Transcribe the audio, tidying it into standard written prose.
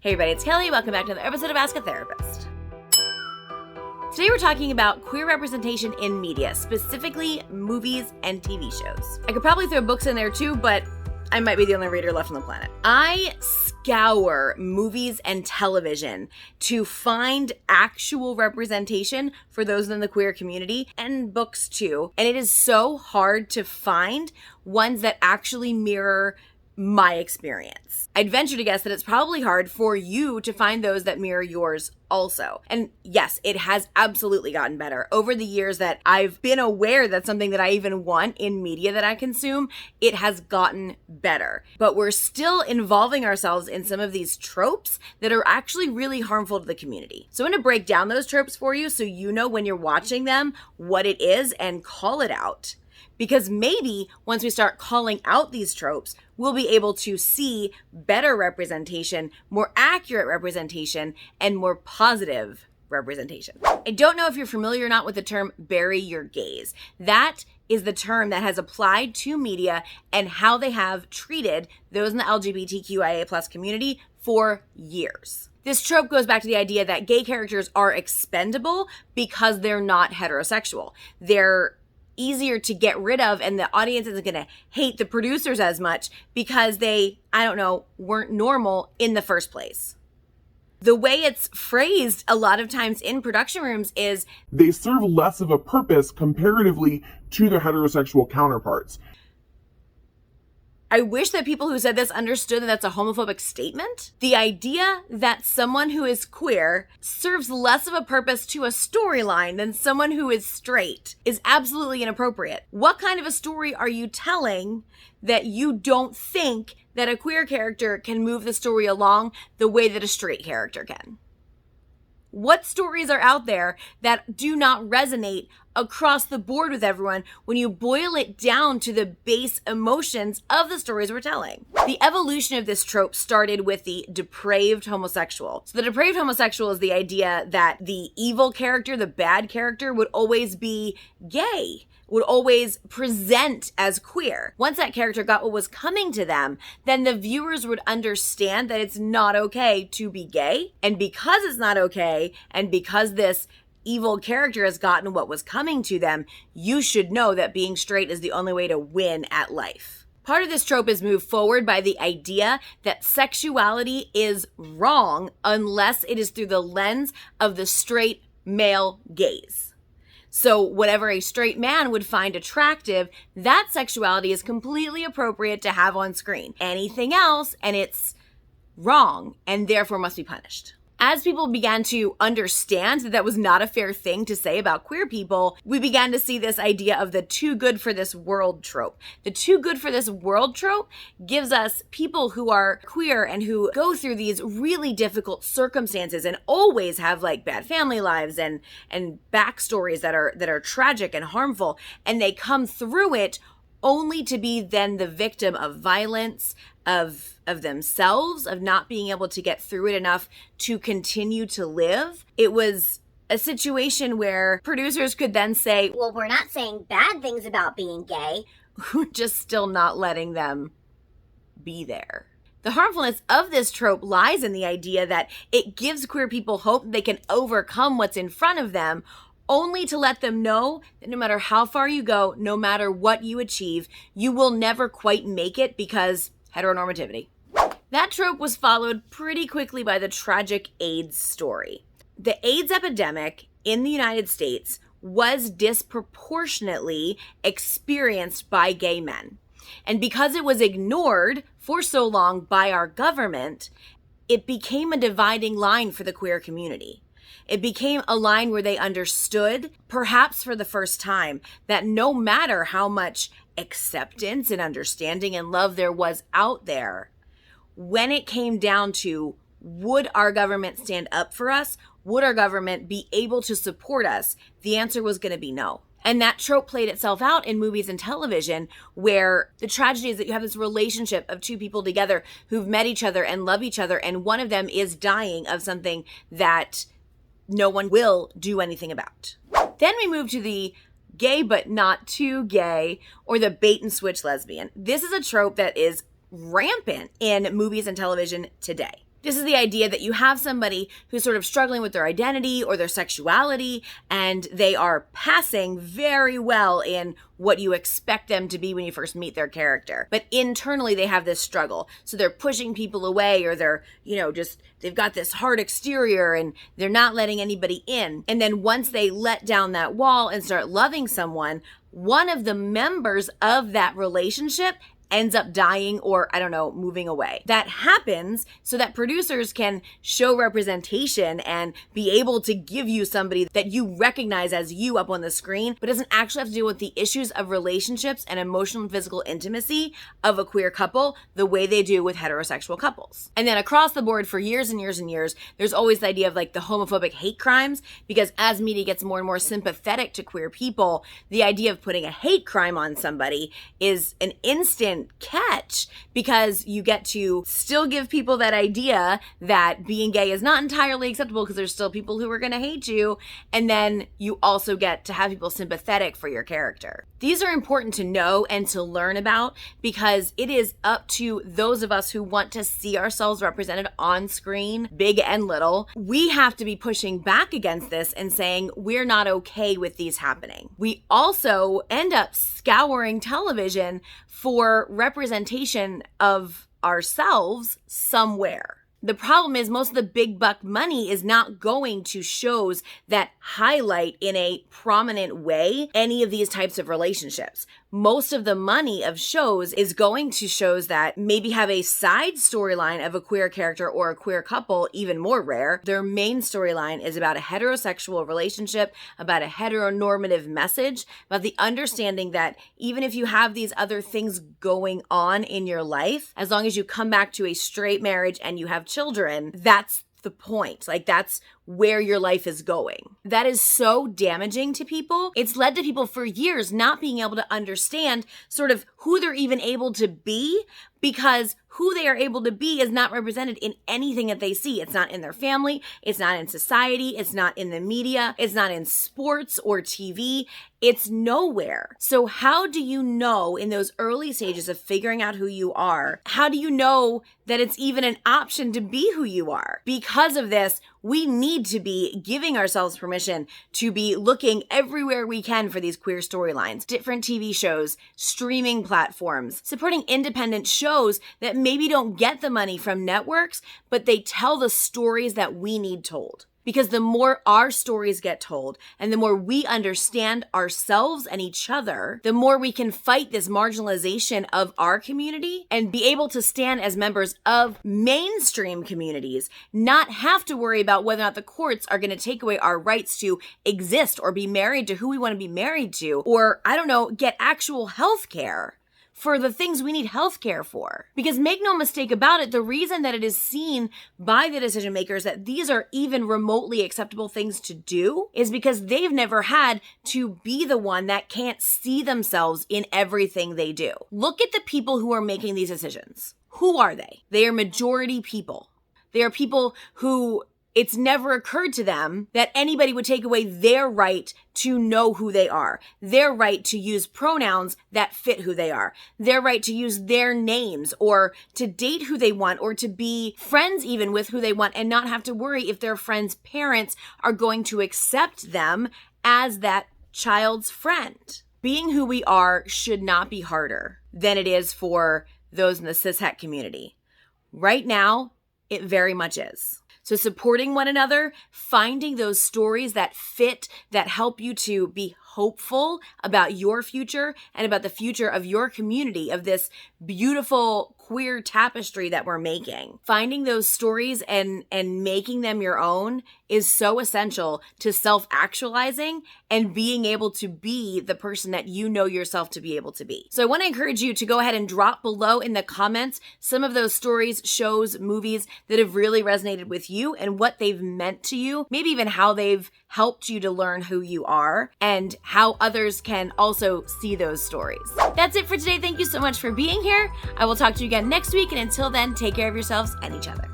Hey everybody, it's Kelly. Welcome back to another episode of Ask a Therapist. Today we're talking about queer representation in media, specifically movies and TV shows. I could probably throw books in there too, but I might be the only reader left on the planet. I scour movies and television to find actual representation for those in the queer community, and books too. And it is so hard to find ones that actually mirror my experience. I'd venture to guess that it's probably hard for you to find those that mirror yours also. And yes, it has absolutely gotten better. Over the years that I've been aware that's something that I even want in media that I consume, it has gotten better. But we're still involving ourselves in some of these tropes that are actually really harmful to the community. So I'm going to break down those tropes for you so you know when you're watching them what it is and call it out. Because maybe once we start calling out these tropes, we'll be able to see better representation, more accurate representation, and more positive representation. I don't know if you're familiar or not with the term bury your gays. That is the term that has applied to media and how they have treated those in the LGBTQIA+ community for years. This trope goes back to the idea that gay characters are expendable because they're not heterosexual. They're easier to get rid of, and the audience isn't going to hate the producers as much because they, weren't normal in the first place. The way it's phrased a lot of times in production rooms is they serve less of a purpose comparatively to their heterosexual counterparts. I wish that people who said this understood that that's a homophobic statement. The idea that someone who is queer serves less of a purpose to a storyline than someone who is straight is absolutely inappropriate. What kind of a story are you telling that you don't think that a queer character can move the story along the way that a straight character can? What stories are out there that do not resonate across the board with everyone when you boil it down to the base emotions of the stories we're telling? The evolution of this trope started with the depraved homosexual. So the depraved homosexual is the idea that the evil character, the bad character, would always be gay, would always present as queer. Once that character got what was coming to them, then the viewers would understand that it's not okay to be gay. And because it's not okay, and because this evil character has gotten what was coming to them, you should know that being straight is the only way to win at life. Part of this trope is moved forward by the idea that sexuality is wrong unless it is through the lens of the straight male gaze. So whatever a straight man would find attractive, that sexuality is completely appropriate to have on screen. Anything else, and it's wrong, and therefore must be punished. As people began to understand that that was not a fair thing to say about queer people, we began to see this idea of the too good for this world trope. The too good for this world trope gives us people who are queer and who go through these really difficult circumstances and always have like bad family lives and backstories that are tragic and harmful, and they come through it only to be then the victim of violence, of themselves, of not being able to get through it enough to continue to live. It was a situation where producers could then say, well, we're not saying bad things about being gay. We're just still not letting them be there. The harmfulness of this trope lies in the idea that it gives queer people hope they can overcome what's in front of them, only to let them know that no matter how far you go, no matter what you achieve, you will never quite make it because heteronormativity. That trope was followed pretty quickly by the tragic AIDS story. The AIDS epidemic in the United States was disproportionately experienced by gay men. And because it was ignored for so long by our government, it became a dividing line for the queer community. It became a line where they understood, perhaps for the first time, that no matter how much acceptance and understanding and love there was out there, when it came down to, would our government stand up for us? Would our government be able to support us? The answer was going to be no. And that trope played itself out in movies and television, where the tragedy is that you have this relationship of two people together who've met each other and love each other, and one of them is dying of something that no one will do anything about. Then we move to the gay but not too gay, or the bait and switch lesbian. This is a trope that is rampant in movies and television today. This is the idea that you have somebody who's sort of struggling with their identity or their sexuality, and they are passing very well in what you expect them to be when you first meet their character. But internally, they have this struggle. So they're pushing people away, or they're, they've got this hard exterior and they're not letting anybody in. And then once they let down that wall and start loving someone, one of the members of that relationship ends up dying or, moving away. That happens so that producers can show representation and be able to give you somebody that you recognize as you up on the screen, but doesn't actually have to deal with the issues of relationships and emotional and physical intimacy of a queer couple the way they do with heterosexual couples. And then across the board for years and years and years, there's always the idea of like the homophobic hate crimes, because as media gets more and more sympathetic to queer people, the idea of putting a hate crime on somebody is an instant catch, because you get to still give people that idea that being gay is not entirely acceptable because there's still people who are going to hate you, and then you also get to have people sympathetic for your character. These are important to know and to learn about, because it is up to those of us who want to see ourselves represented on screen, big and little. We have to be pushing back against this and saying we're not okay with these happening. We also end up scouring television for representation of ourselves somewhere. The problem is most of the big buck money is not going to shows that highlight in a prominent way any of these types of relationships. Most of the money of shows is going to shows that maybe have a side storyline of a queer character or a queer couple, even more rare. Their main storyline is about a heterosexual relationship, about a heteronormative message, about the understanding that even if you have these other things going on in your life, as long as you come back to a straight marriage and you have children, that's the point. Like, that's where your life is going. That is so damaging to people. It's led to people for years not being able to understand sort of who they're even able to be, because who they are able to be is not represented in anything that they see. It's not in their family. It's not in society. It's not in the media. It's not in sports or TV. It's nowhere. So how do you know in those early stages of figuring out who you are, how do you know that it's even an option to be who you are? Because of this, we need to be giving ourselves permission to be looking everywhere we can for these queer storylines, different TV shows, streaming platforms, supporting independent shows that maybe don't get the money from networks, but they tell the stories that we need told. Because the more our stories get told and the more we understand ourselves and each other, the more we can fight this marginalization of our community and be able to stand as members of mainstream communities, not have to worry about whether or not the courts are going to take away our rights to exist or be married to who we want to be married to, or, get actual health care for the things we need healthcare for. Because make no mistake about it, the reason that it is seen by the decision makers that these are even remotely acceptable things to do is because they've never had to be the one that can't see themselves in everything they do. Look at the people who are making these decisions. Who are they? They are majority people. They are people who it's never occurred to them that anybody would take away their right to know who they are, their right to use pronouns that fit who they are, their right to use their names or to date who they want or to be friends even with who they want and not have to worry if their friends' parents are going to accept them as that child's friend. Being who we are should not be harder than it is for those in the cishet community. Right now, it very much is. So supporting one another, finding those stories that fit, that help you to be hopeful about your future and about the future of your community, of this beautiful queer tapestry that we're making. Finding those stories and making them your own is so essential to self-actualizing and being able to be the person that you know yourself to be able to be. So I want to encourage you to go ahead and drop below in the comments some of those stories, shows, movies that have really resonated with you and what they've meant to you, maybe even how they've helped you to learn who you are and how others can also see those stories. That's it for today. Thank you so much for being here. I will talk to you again next week, and until then, take care of yourselves and each other.